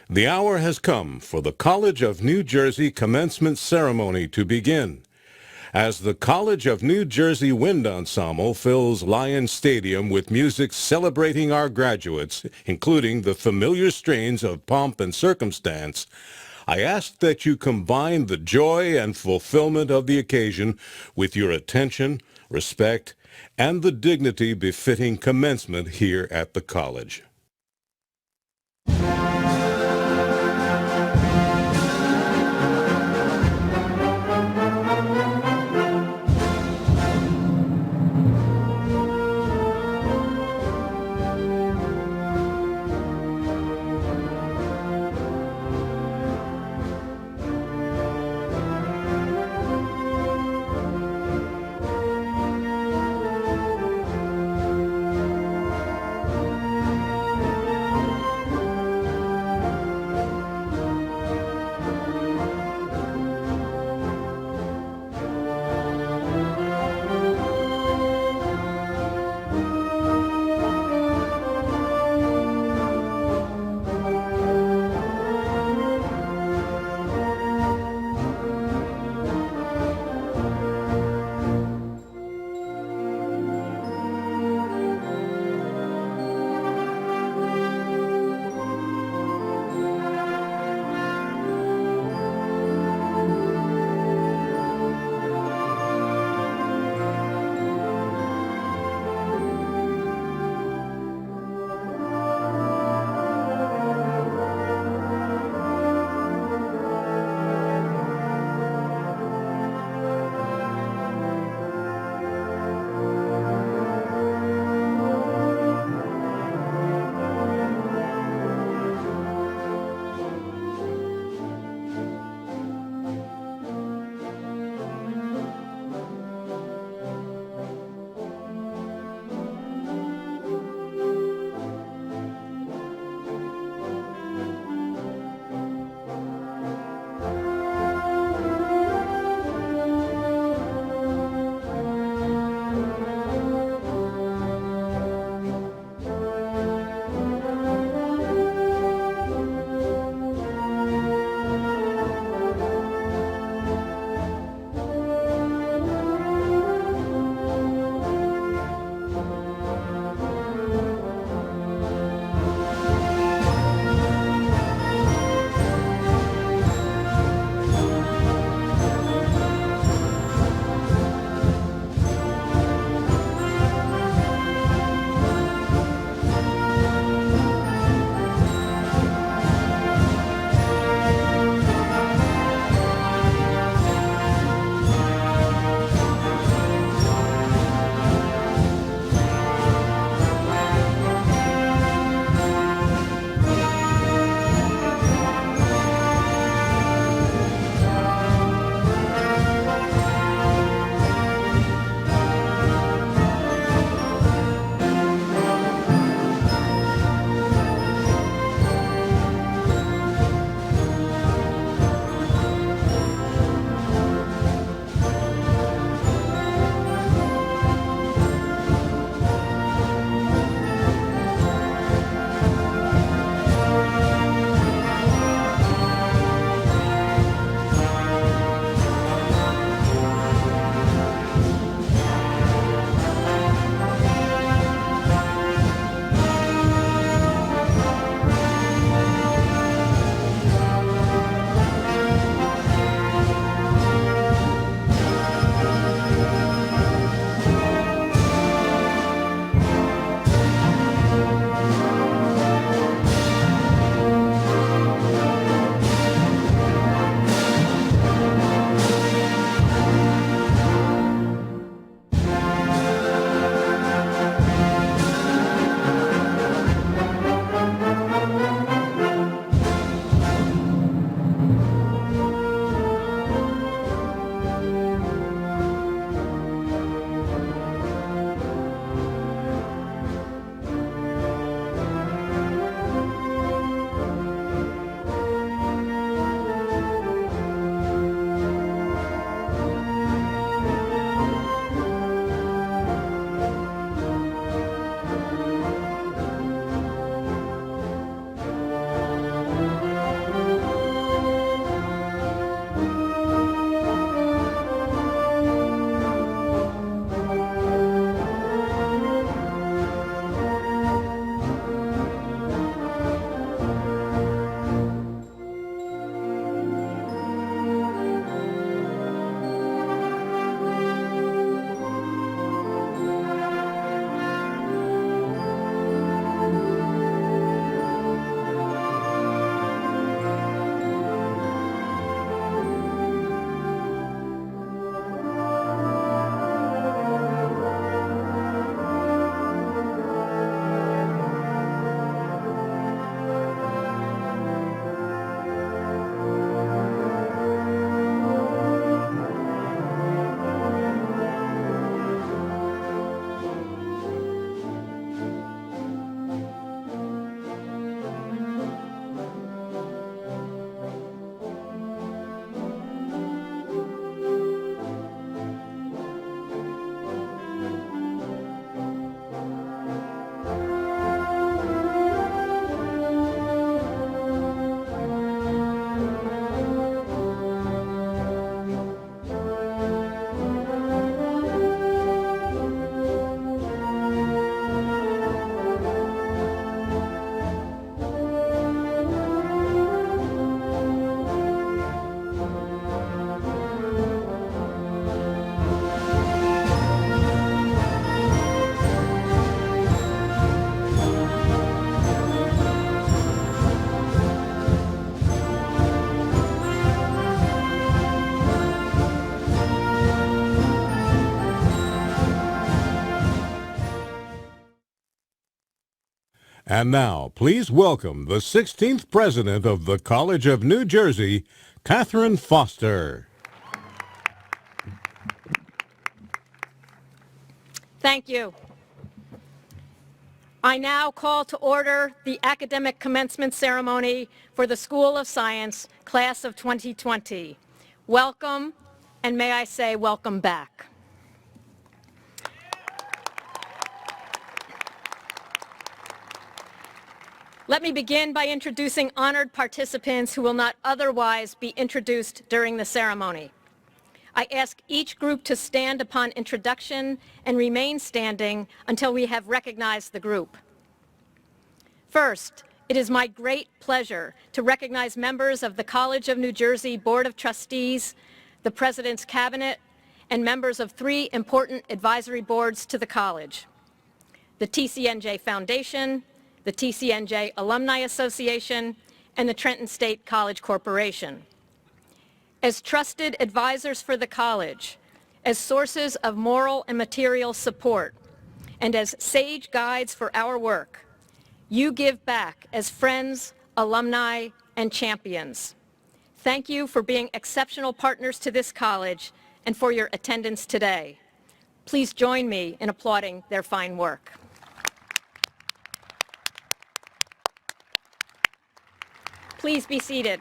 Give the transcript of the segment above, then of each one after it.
The hour has come for the College of New Jersey commencement ceremony to begin. As the College of New Jersey Wind Ensemble fills Lion Stadium with music celebrating our graduates, including the familiar strains of Pomp and Circumstance, I ask that you combine the joy and fulfillment of the occasion with your attention, respect, and the dignity befitting commencement here at the college. And now, please welcome the 16th President of the College of New Jersey, Catherine Foster. Thank you. I now call to order the academic commencement ceremony for the School of Science, Class of 2020. Welcome, and may I say welcome back. Let me begin by introducing honored participants who will not otherwise be introduced during the ceremony. I ask each group to stand upon introduction and remain standing until we have recognized the group. First, it is my great pleasure to recognize members of the College of New Jersey Board of Trustees, the President's Cabinet, and members of 3 important advisory boards to the college: the TCNJ Foundation, the TCNJ Alumni Association, and the Trenton State College Corporation. As trusted advisors for the college, as sources of moral and material support, and as sage guides for our work, you give back as friends, alumni, and champions. Thank you for being exceptional partners to this college and for your attendance today. Please join me in applauding their fine work. Please be seated.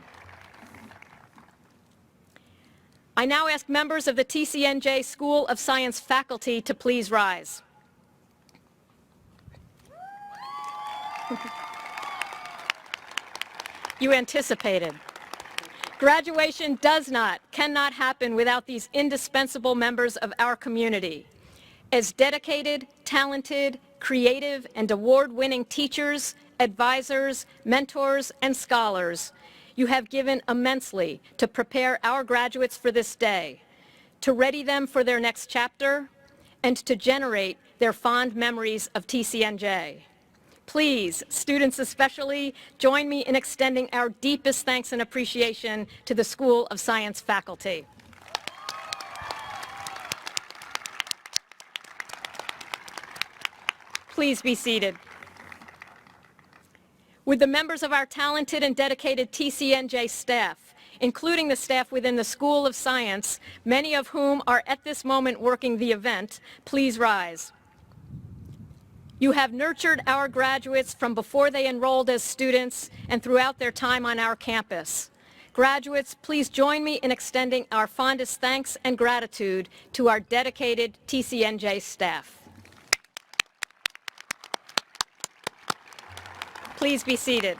I now ask members of the TCNJ School of Science faculty to please rise. You anticipated. Graduation cannot happen without these indispensable members of our community. As dedicated, talented, creative, and award-winning teachers, advisors, mentors, and scholars, you have given immensely to prepare our graduates for this day, to ready them for their next chapter, and to generate their fond memories of TCNJ. Please, students especially, join me in extending our deepest thanks and appreciation to the School of Science faculty. Please be seated. With the members of our talented and dedicated TCNJ staff, including the staff within the School of Science, many of whom are at this moment working the event, please rise. You have nurtured our graduates from before they enrolled as students and throughout their time on our campus. Graduates, please join me in extending our fondest thanks and gratitude to our dedicated TCNJ staff. Please be seated.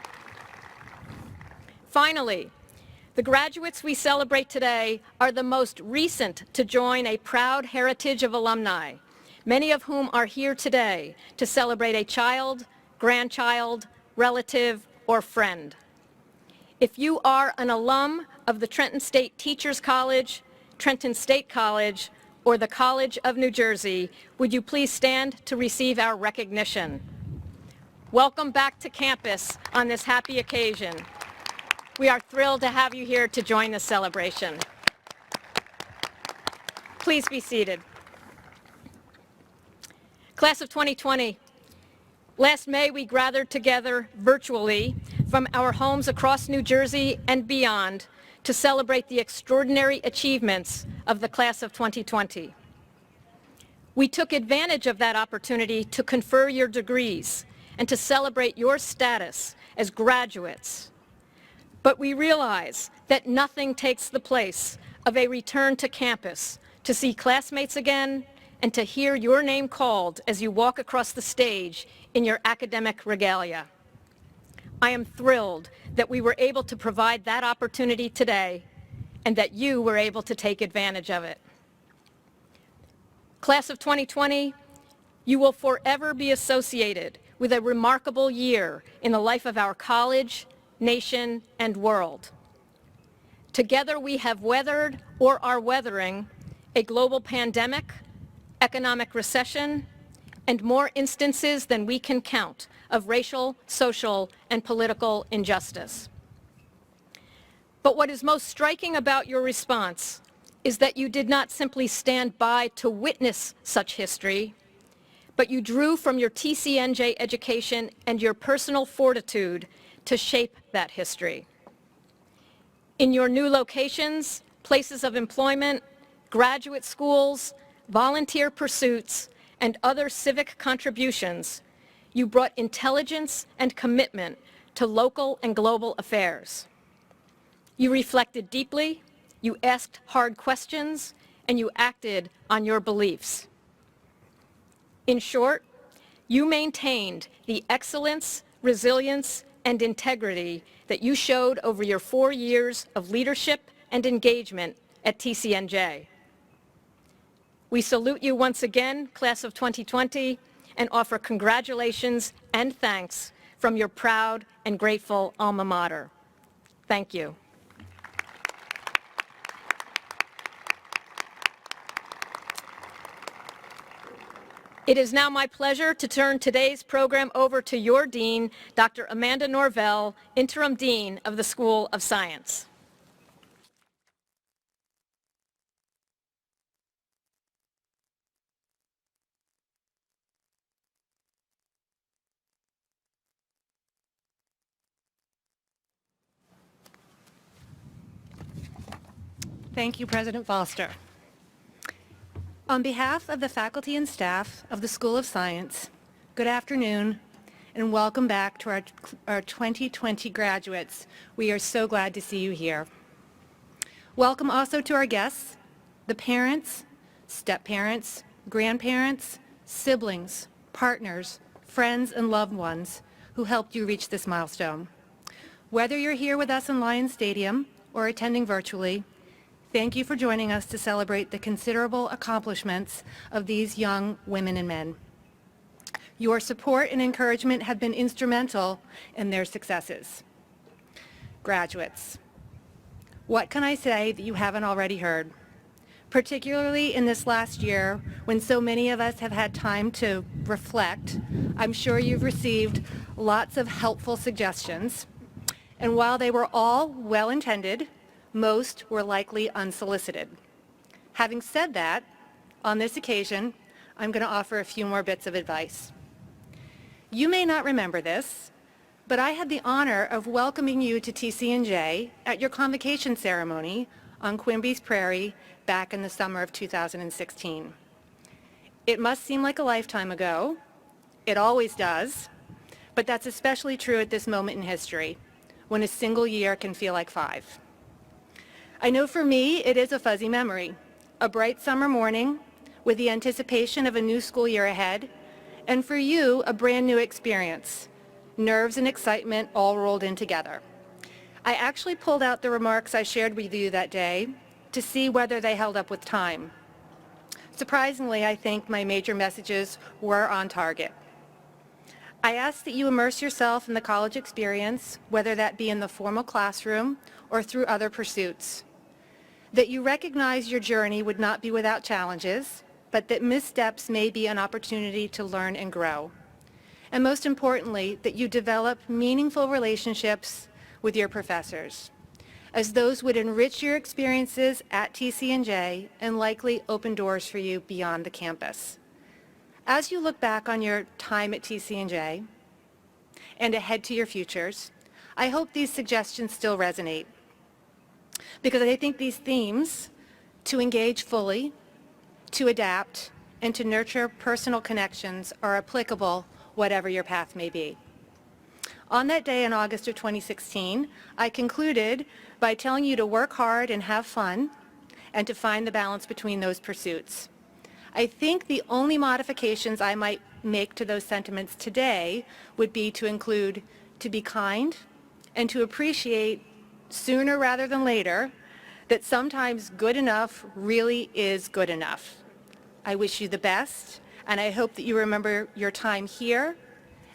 Finally, the graduates we celebrate today are the most recent to join a proud heritage of alumni, many of whom are here today to celebrate a child, grandchild, relative, or friend. If you are an alum of the Trenton State Teachers College, Trenton State College, or the College of New Jersey, would you please stand to receive our recognition? Welcome back to campus on this happy occasion. We are thrilled to have you here to join the celebration. Please be seated. Class of 2020, last May we gathered together virtually from our homes across New Jersey and beyond to celebrate the extraordinary achievements of the Class of 2020. We took advantage of that opportunity to confer your degrees and to celebrate your status as graduates. But we realize that nothing takes the place of a return to campus to see classmates again and to hear your name called as you walk across the stage in your academic regalia. I am thrilled that we were able to provide that opportunity today and that you were able to take advantage of it. Class of 2020, you will forever be associated with a remarkable year in the life of our college, nation, and world. Together we have weathered or are weathering a global pandemic, economic recession, and more instances than we can count of racial, social, and political injustice. But what is most striking about your response is that you did not simply stand by to witness such history, but you drew from your TCNJ education and your personal fortitude to shape that history. In your new locations, places of employment, graduate schools, volunteer pursuits, and other civic contributions, you brought intelligence and commitment to local and global affairs. You reflected deeply, you asked hard questions, and you acted on your beliefs. In short, you maintained the excellence, resilience, and integrity that you showed over your 4 years of leadership and engagement at TCNJ. We salute you once again, Class of 2020, and offer congratulations and thanks from your proud and grateful alma mater. Thank you. It is now my pleasure to turn today's program over to your Dean, Dr. Amanda Norvell, Interim Dean of the School of Science. Thank you, President Foster. On behalf of the faculty and staff of the School of Science, good afternoon and welcome back to our 2020 graduates. We are so glad to see you here. Welcome also to our guests, the parents, step-parents, grandparents, siblings, partners, friends, and loved ones who helped you reach this milestone. Whether you're here with us in Lions Stadium or attending virtually, thank you for joining us to celebrate the considerable accomplishments of these young women and men. Your support and encouragement have been instrumental in their successes. Graduates, what can I say that you haven't already heard? Particularly in this last year, when so many of us have had time to reflect, I'm sure you've received lots of helpful suggestions. And while they were all well-intended, most were likely unsolicited. Having said that, on this occasion, I'm going to offer a few more bits of advice. You may not remember this, but I had the honor of welcoming you to TCNJ at your convocation ceremony on Quimby's Prairie back in the summer of 2016. It must seem like a lifetime ago. It always does, but that's especially true at this moment in history, when a single year can feel like 5. I know for me, it is a fuzzy memory, a bright summer morning with the anticipation of a new school year ahead, and for you, a brand new experience, nerves and excitement all rolled in together. I actually pulled out the remarks I shared with you that day to see whether they held up with time. Surprisingly, I think my major messages were on target. I ask that you immerse yourself in the college experience, whether that be in the formal classroom or through other pursuits. That you recognize your journey would not be without challenges, but that missteps may be an opportunity to learn and grow. And most importantly, that you develop meaningful relationships with your professors, as those would enrich your experiences at TCNJ and likely open doors for you beyond the campus. As you look back on your time at TCNJ and ahead to your futures, I hope these suggestions still resonate, because I think these themes, to engage fully, to adapt, and to nurture personal connections, are applicable whatever your path may be. On that day in August of 2016, I concluded by telling you to work hard and have fun, and to find the balance between those pursuits. I think the only modifications I might make to those sentiments today would be to include to be kind and to appreciate sooner rather than later that sometimes good enough really is good enough. I wish you the best, and I hope that you remember your time here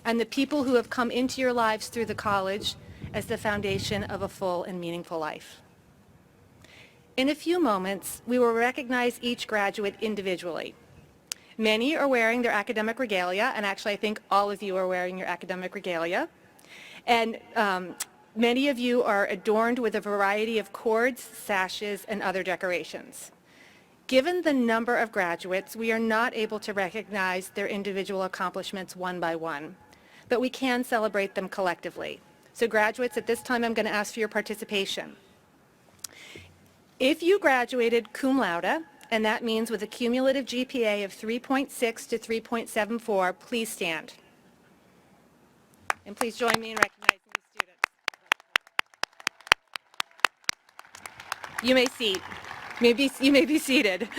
and the people who have come into your lives through the college as the foundation of a full and meaningful life. In a few moments, we will recognize each graduate individually. Many are wearing their academic regalia, and actually I think all of you are wearing your academic regalia. And many of you are adorned with a variety of cords, sashes, and other decorations. Given the number of graduates, we are not able to recognize their individual accomplishments one by one, but we can celebrate them collectively. So graduates, at this time I'm going to ask for your participation. If you graduated cum laude, and that means with a cumulative GPA of 3.6 to 3.74, please stand. And please join me in recognizing these students. You may be seated.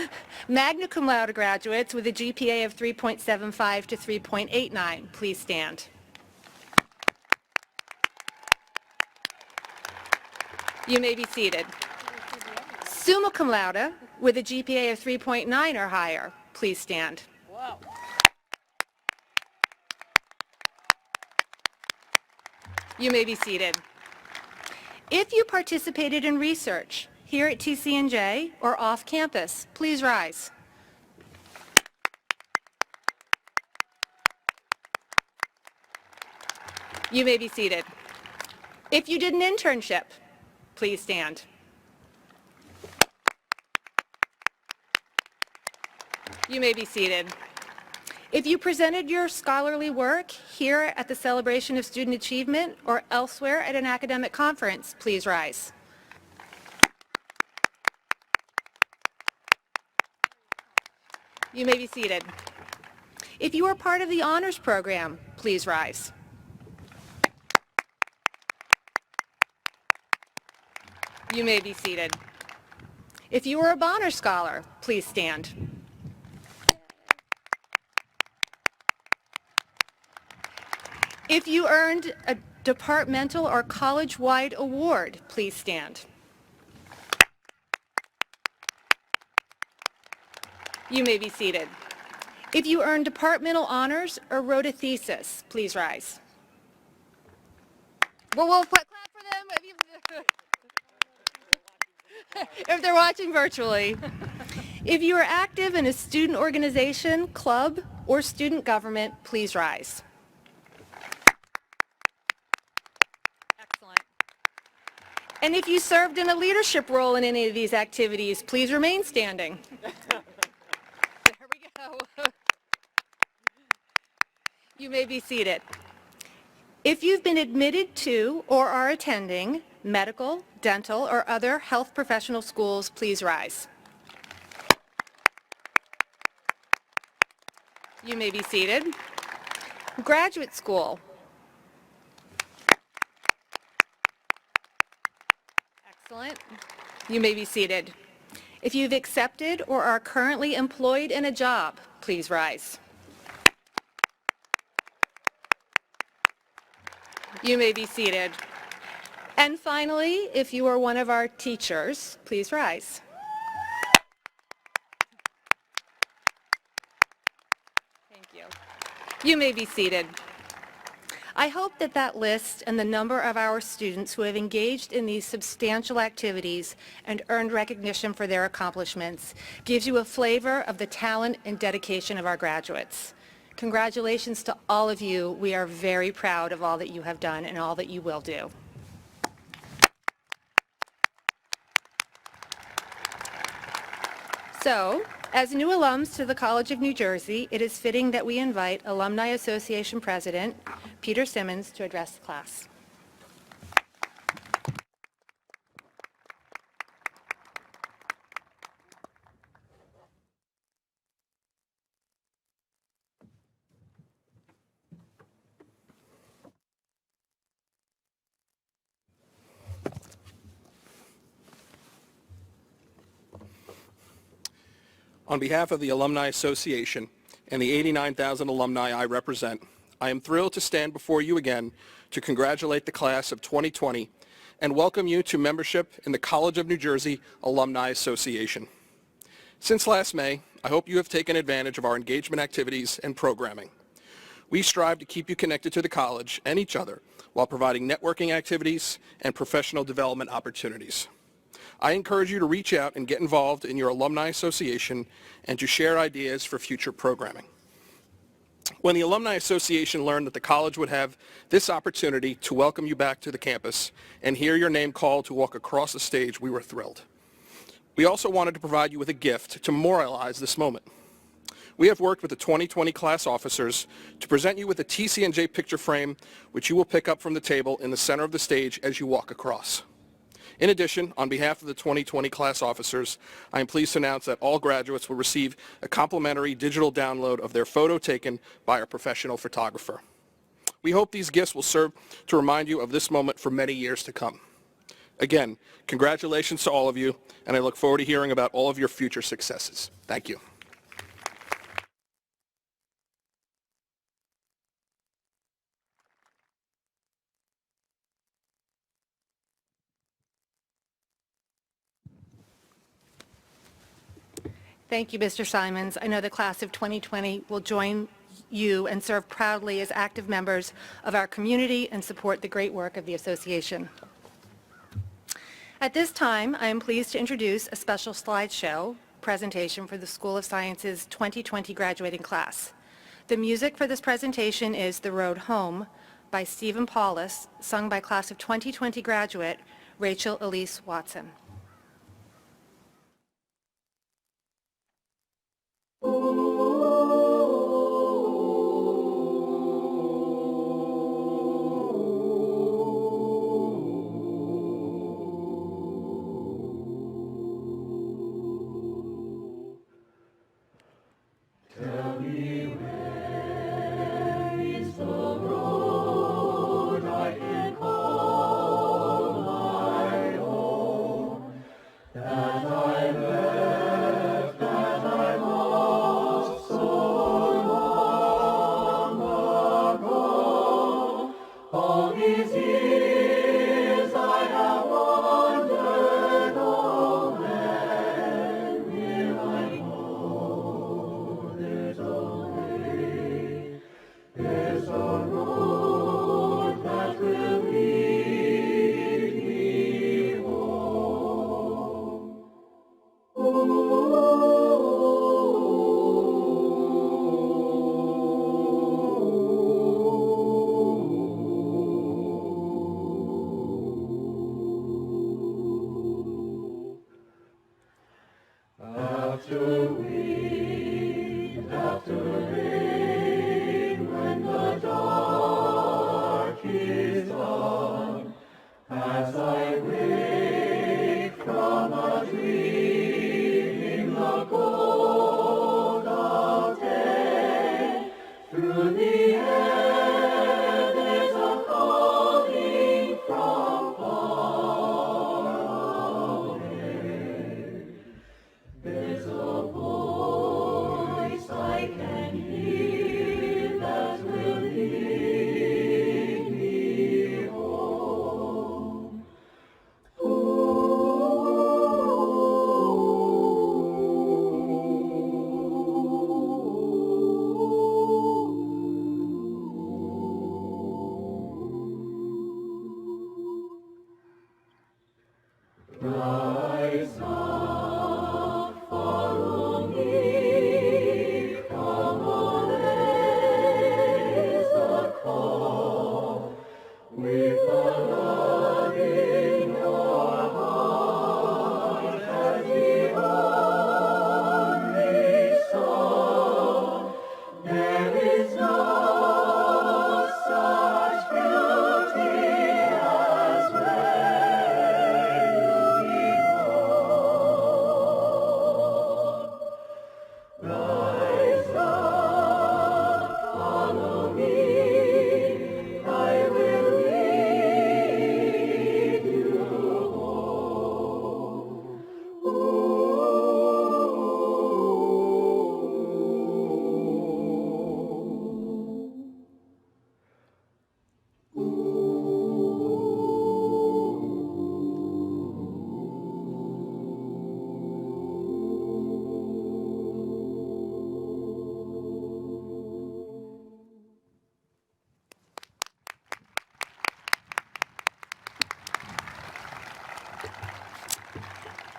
Magna cum laude graduates with a GPA of 3.75 to 3.89, please stand. You may be seated. Summa cum laude with a GPA of 3.9 or higher, please stand. Whoa. You may be seated. If you participated in research here at TCNJ or off campus, please rise. You may be seated. If you did an internship, please stand. You may be seated. If you presented your scholarly work here at the Celebration of Student Achievement or elsewhere at an academic conference, please rise. You may be seated. If you are part of the honors program, please rise. You may be seated. If you are a Bonner Scholar, please stand. If you earned a departmental or college-wide award, please stand. You may be seated. If you earned departmental honors or wrote a thesis, please rise. Well, we'll clap for them if they're watching virtually. If you are active in a student organization, club, or student government, please rise. Excellent. And if you served in a leadership role in any of these activities, please remain standing. There we go. You may be seated. If you've been admitted to or are attending medical, dental, or other health professional schools, please rise. You may be seated. Graduate school. Excellent. You may be seated. If you've accepted or are currently employed in a job, please rise. You may be seated. And finally, if you are one of our teachers, please rise. Thank you. You may be seated. I hope that that list and the number of our students who have engaged in these substantial activities and earned recognition for their accomplishments gives you a flavor of the talent and dedication of our graduates. Congratulations to all of you. We are very proud of all that you have done and all that you will do. So, as new alums to the College of New Jersey, it is fitting that we invite Alumni Association President Peter Simmons to address the class. On behalf of the Alumni Association and the 89,000 alumni I represent, I am thrilled to stand before you again to congratulate the class of 2020 and welcome you to membership in the College of New Jersey Alumni Association. Since last May, I hope you have taken advantage of our engagement activities and programming. We strive to keep you connected to the college and each other while providing networking activities and professional development opportunities. I encourage you to reach out and get involved in your alumni association and to share ideas for future programming. When the Alumni Association learned that the college would have this opportunity to welcome you back to the campus and hear your name called to walk across the stage, we were thrilled. We also wanted to provide you with a gift to memorialize this moment. We have worked with the 2020 class officers to present you with a TC&J picture frame, which you will pick up from the table in the center of the stage as you walk across. In addition, on behalf of the 2020 class officers, I am pleased to announce that all graduates will receive a complimentary digital download of their photo taken by a professional photographer. We hope these gifts will serve to remind you of this moment for many years to come. Again, congratulations to all of you, and I look forward to hearing about all of your future successes. Thank you. Thank you, Mr. Simons. I know the class of 2020 will join you and serve proudly as active members of our community and support the great work of the association. At this time, I am pleased to introduce a special slideshow presentation for the School of Sciences 2020 graduating class. The music for this presentation is The Road Home by Stephen Paulus, sung by class of 2020 graduate Rachel Elise Watson.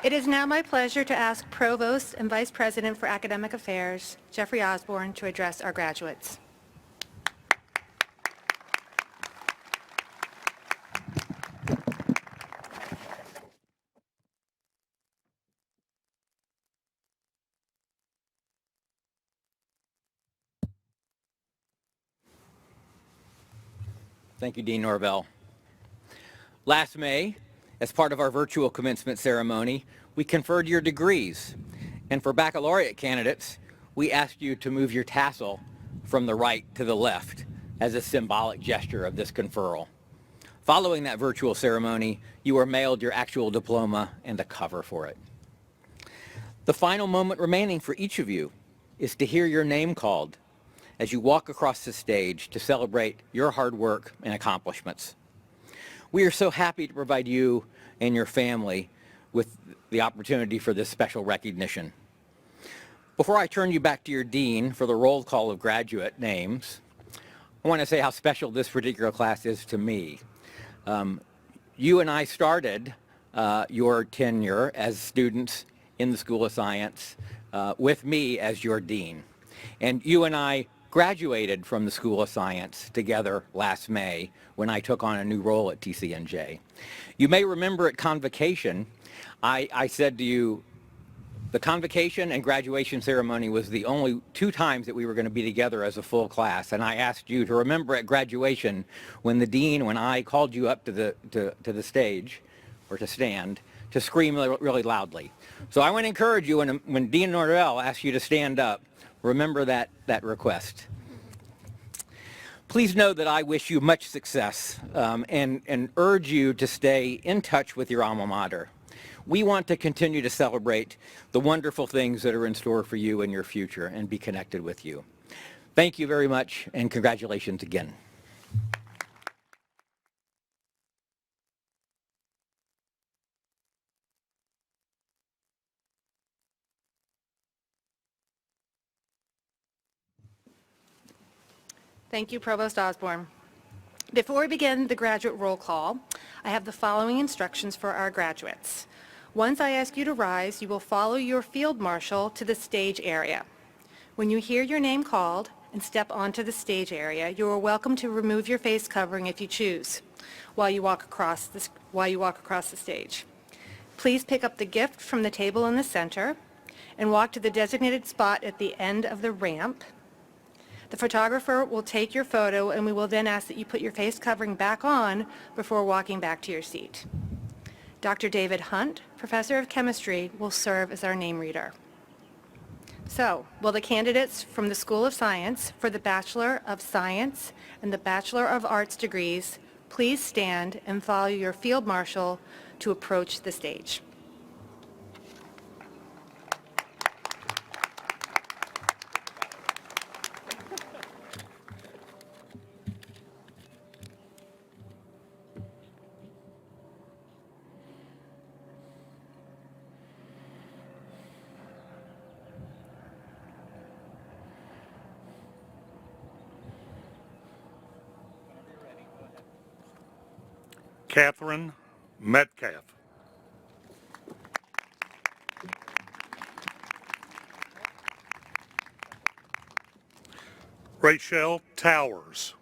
It is now my pleasure to ask Provost and Vice President for Academic Affairs, Jeffrey Osborne, to address our graduates. Thank you, Dean Norvell. Last May, as part of our virtual commencement ceremony, we conferred your degrees. And for baccalaureate candidates, we asked you to move your tassel from the right to the left as a symbolic gesture of this conferral. Following that virtual ceremony, you were mailed your actual diploma and a cover for it. The final moment remaining for each of you is to hear your name called as you walk across the stage to celebrate your hard work and accomplishments. We are so happy to provide you and your family with the opportunity for this special recognition. Before I turn you back to your dean for the roll call of graduate names, I want to say how special this particular class is to me. You and I started your tenure as students in the School of Science with me as your dean. And you and I graduated from the School of Science together last May when I took on a new role at TCNJ. You may remember at convocation, I said to you, the convocation and graduation ceremony was the only 2 times that we were going to be together as a full class. And I asked you to remember at graduation when the dean, when I called you up to the stage, or to stand, to scream really loudly. So I want to encourage you, when Dean Norvell asks you to stand up, remember that request. Please know that I wish you much success and urge you to stay in touch with your alma mater. We want to continue to celebrate the wonderful things that are in store for you in your future and be connected with you. Thank you very much, and congratulations again. Thank you, Provost Osborne. Before we begin the graduate roll call, I have the following instructions for our graduates. Once I ask you to rise, you will follow your field marshal to the stage area. When you hear your name called and step onto the stage area, you are welcome to remove your face covering if you choose while you walk across the stage. Please pick up the gift from the table in the center and walk to the designated spot at the end of the ramp. The photographer will take your photo, and we will then ask that you put your face covering back on before walking back to your seat. Dr. David Hunt, Professor of Chemistry, will serve as our name reader. So, will the candidates from the School of Science for the Bachelor of Science and the Bachelor of Arts degrees please stand and follow your field marshal to approach the stage. Catherine Metcalf. Rachel Towers.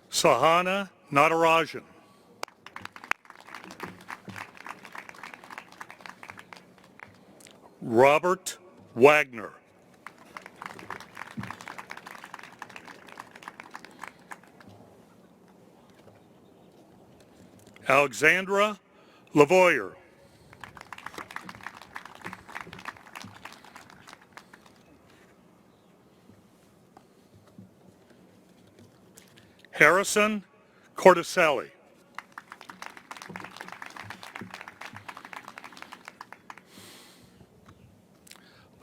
Sahana Natarajan. Robert Wagner. Alexandra Lavoyer. Harrison Corticelli.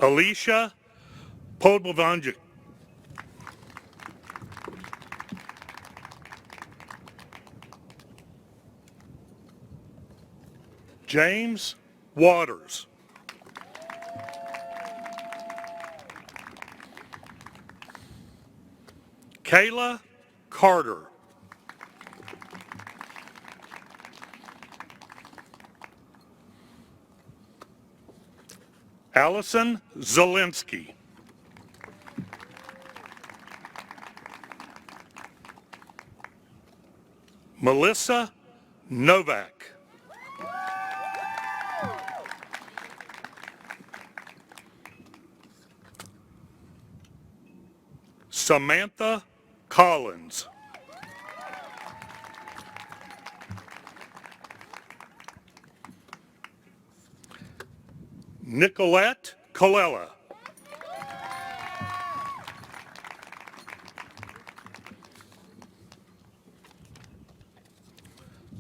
Alicia Podlovanjic. James Waters. Kayla Carter. Allison Zielinski. Melissa Novak. Samantha Collins. Nicolette Colella.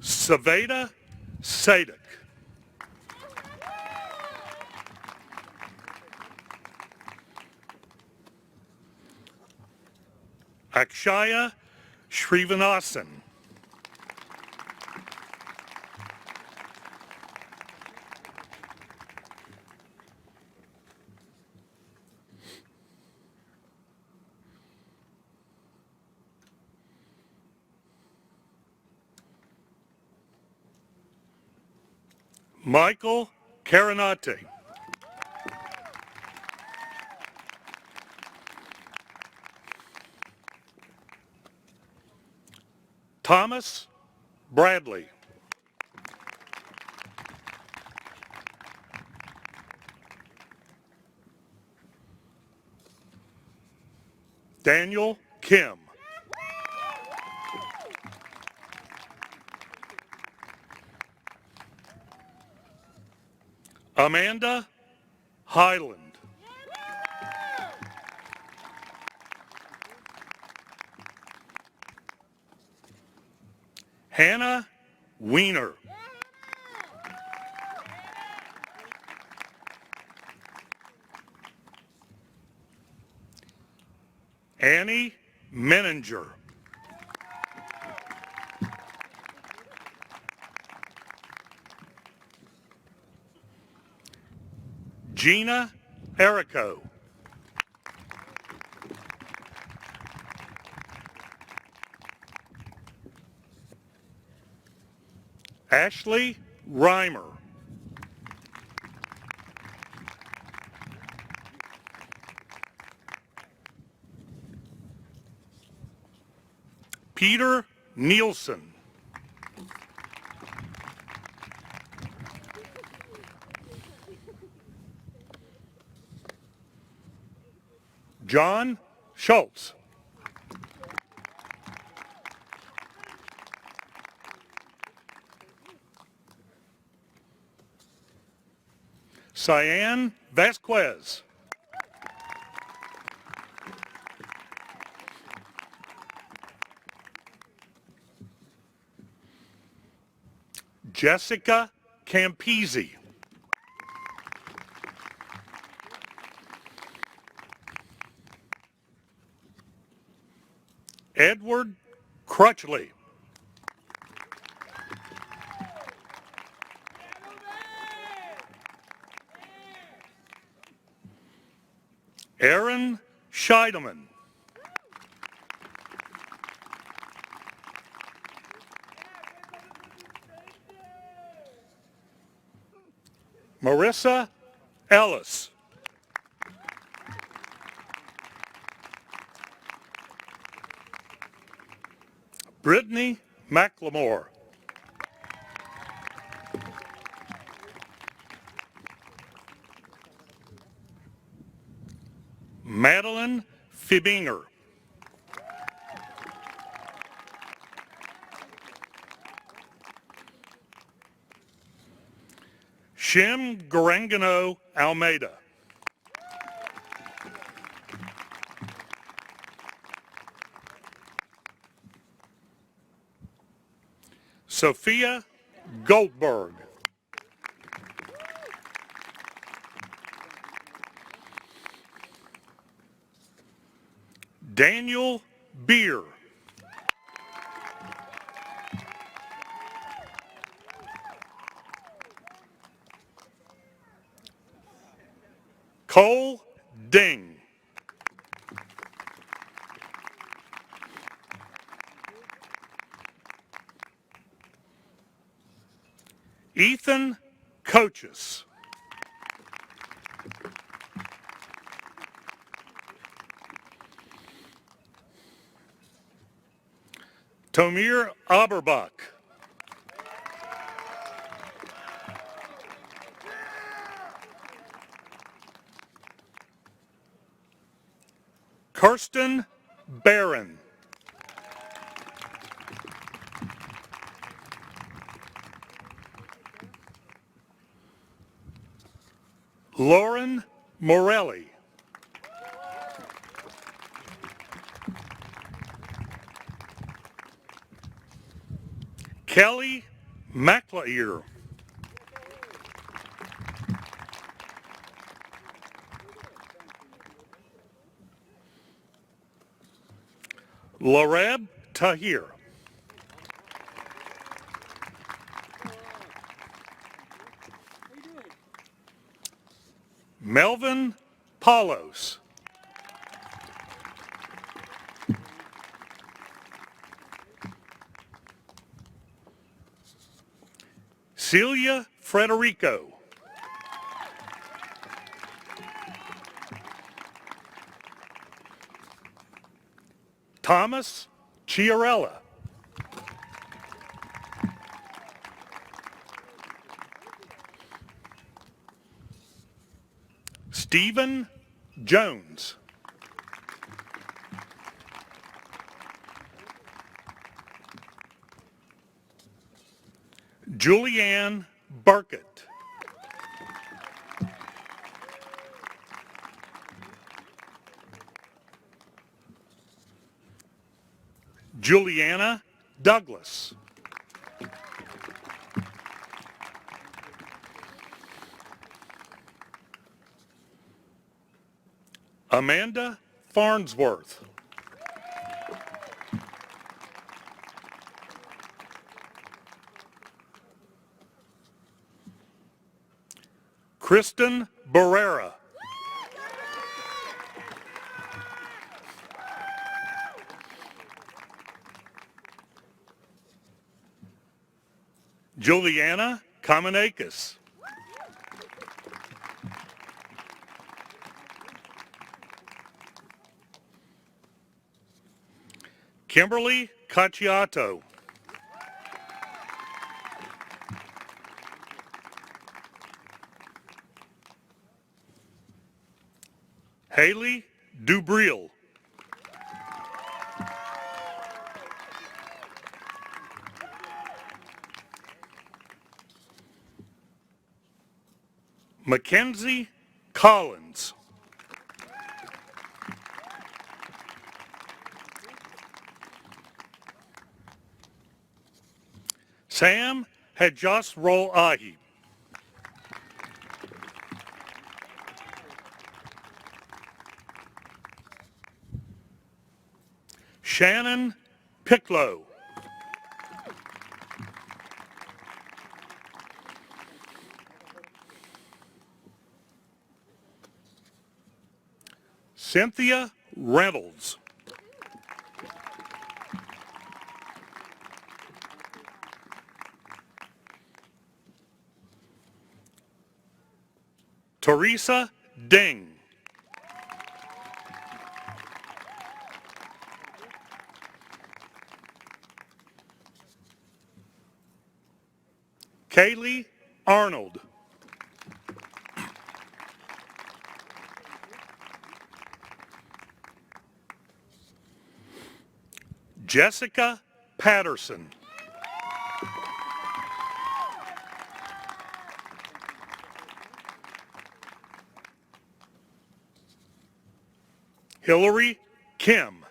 Saveda Sadik. Akshaya Srivanasan. Michael Carinati. Thomas Bradley. Daniel Kim. Amanda Highland. Hannah Weiner. Annie Menninger. Gina Erico. Ashley Reimer. Peter Nielsen. John Schultz. Cyan Vasquez. Jessica Campisi. Edward Crutchley. Aaron Scheidemann. Marissa Ellis. Brittany McLemore. Madeline Fibinger. Shim Garangano Almeida. Sophia Goldberg. Daniel Beer. Cole Ding. Ethan Coaches. Tomir Aberbach. Kirsten Barron. Lauren Morelli. Kelly McLear. Lareb Tahir. Melvin Paulos. Celia Frederico. Thomas Chiarella. Stephen Jones. Julianne Burkett. Juliana Douglas. Amanda Farnsworth. Kristen Barrera. Juliana Kamenakis. Kimberly Cacciato. Haley Dubril. Mackenzie Collins. Sam Hajas Rol Ahi. Shannon Picklow. Cynthia Reynolds. Teresa Ding. Kaylee Arnold. Jessica Patterson. Hillary Kim.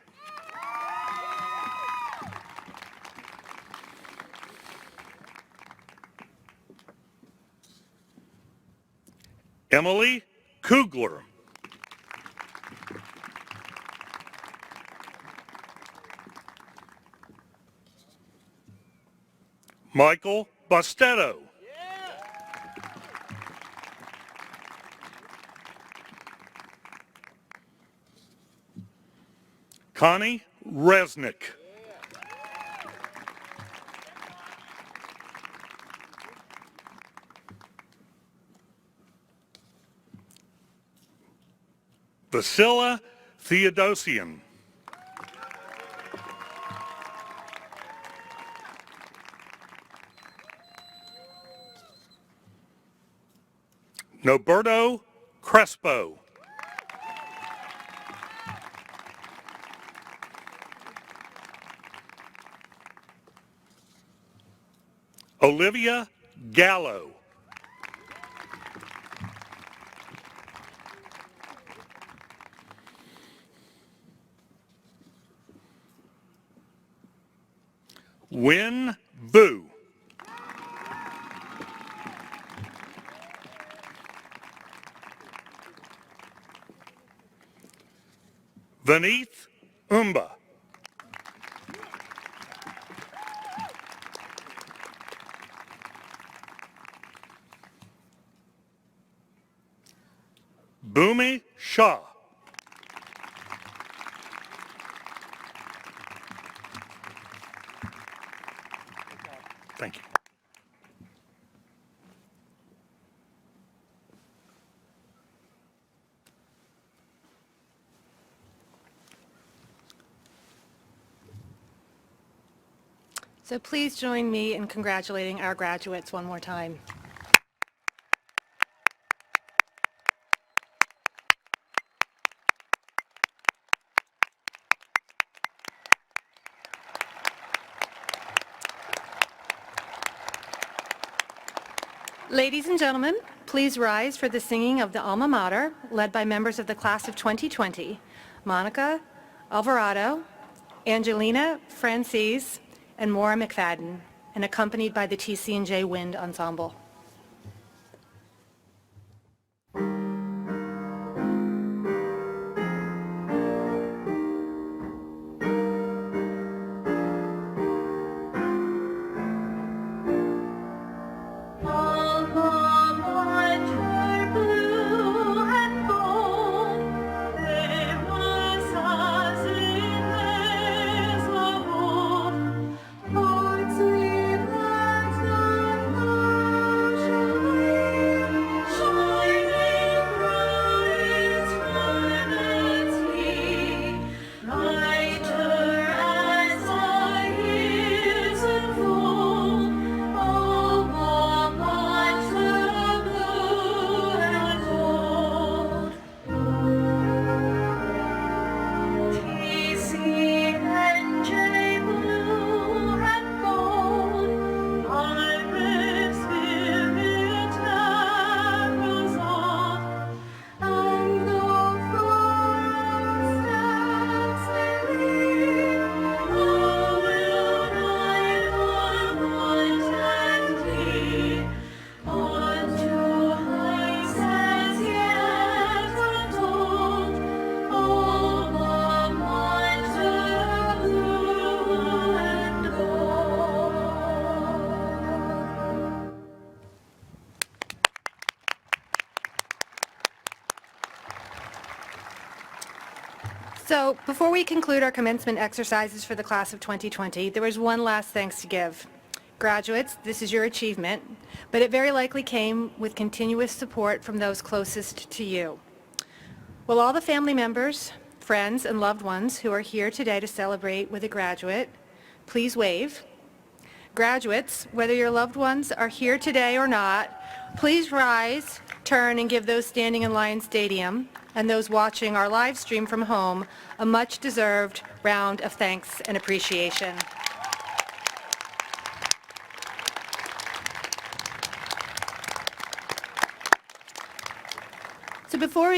Emily Kugler. Michael Bastetto. Connie Resnick. Vasila Theodosian. Noberto Crespo. Olivia Gallo. Win Vu. Vaneeth Umba. Bhumi Shah. Thank you. So please join me in congratulating our graduates one more time. Ladies and gentlemen, please rise for the singing of the alma mater, led by members of the class of 2020, Monica Alvarado, Angelina Francis, and Maura McFadden, and accompanied by the TC&J Wind Ensemble. So before we conclude our commencement exercises for the class of 2020, there was one last thanks to give. Graduates, this is your achievement, but it very likely came with continuous support from those closest to you. Will all the family members, friends, and loved ones who are here today to celebrate with a graduate please wave? Graduates, whether your loved ones are here today or not, please rise, turn, and give those standing in Lion Stadium and those watching our live stream from home a much-deserved round of thanks and appreciation. So before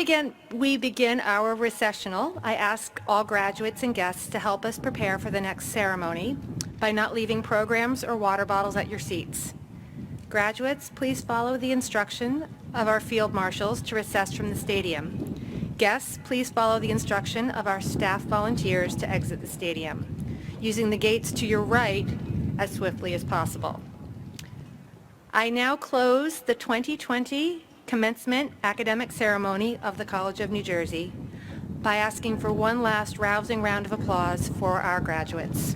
we begin our recessional, I ask all graduates and guests to help us prepare for the next ceremony by not leaving programs or water bottles at your seats. Graduates, please follow the instruction of our field marshals to recess from the stadium. Guests, please follow the instruction of our staff volunteers to exit the stadium, using the gates to your right as swiftly as possible. I now close the 2020 Commencement Academic Ceremony of the College of New Jersey by asking for one last rousing round of applause for our graduates.